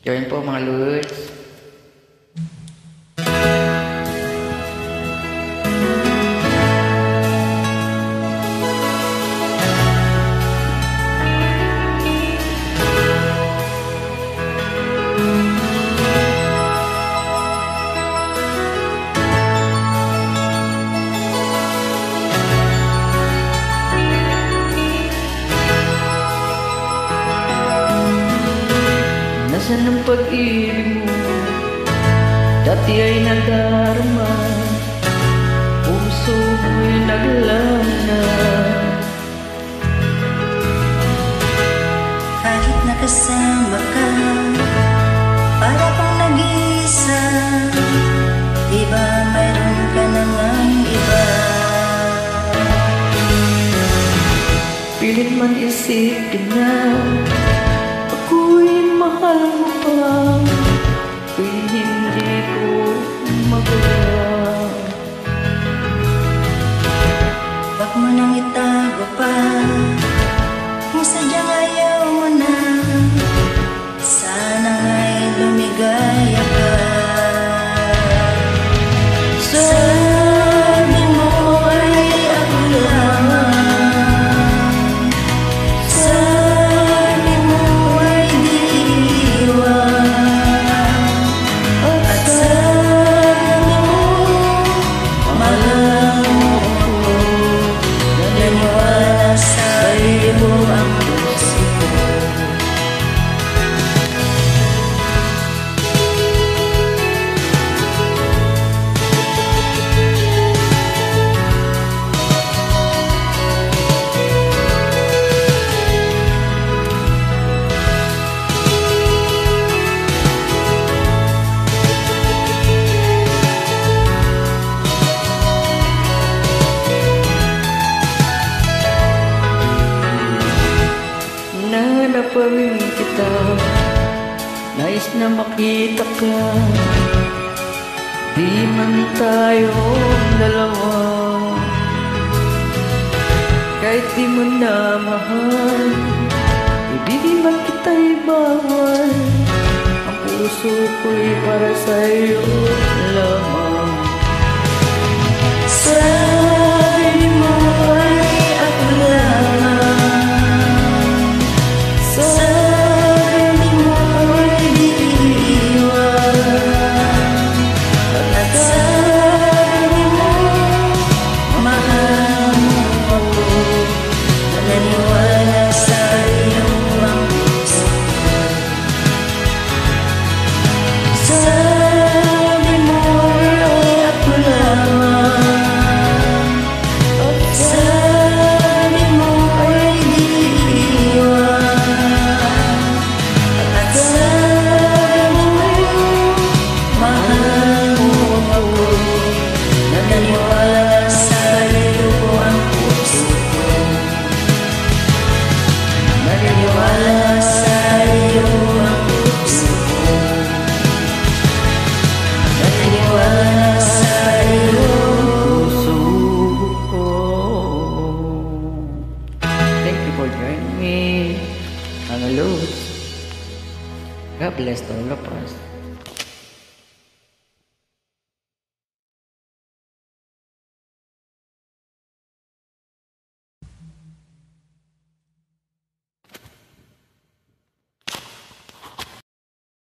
Join po mga Lods. Nasaan ang pag-ibig mo? Dati ay nadarama, puso mo'y naglalana. Kahit nakasama ka, para pang nag-iisa, diba mayroon ka namang iba? Pilit man isipin na ako'y mahal mo pa, ako'y hindi ko magawa. Wag mo nang itago pa, kung sadyang ayaw mo na, sana nga'y lumigaya ka. Sabi mo ay ako lamang, sabi mo ay di iwan, at sabi mo mahal mo ako. Naniwala sa'yo ang puso ko. Nahanap pa rin kita, nais na makita ka, di man tayo dalawa. Kahit di mo na mahal, ibigin man kita'y bawal, ang puso ko'y para sa'yo lamang. Sabi mo ay ako lamang, sabi mo ay di iwan, at sabi mo mahal mo ako. Naniwala sa'yo ang puso ko. Sabi mo ay ako lamang, at sabi mo ay di iwan, at sabi mo mahal mo ako. Naniwala sa'yo ang puso ko. Naniwala sa'yo ang puso ko. Naniwala sa'yo. Puso ko. Thank you for joining me, mga Lods. God bless all of us.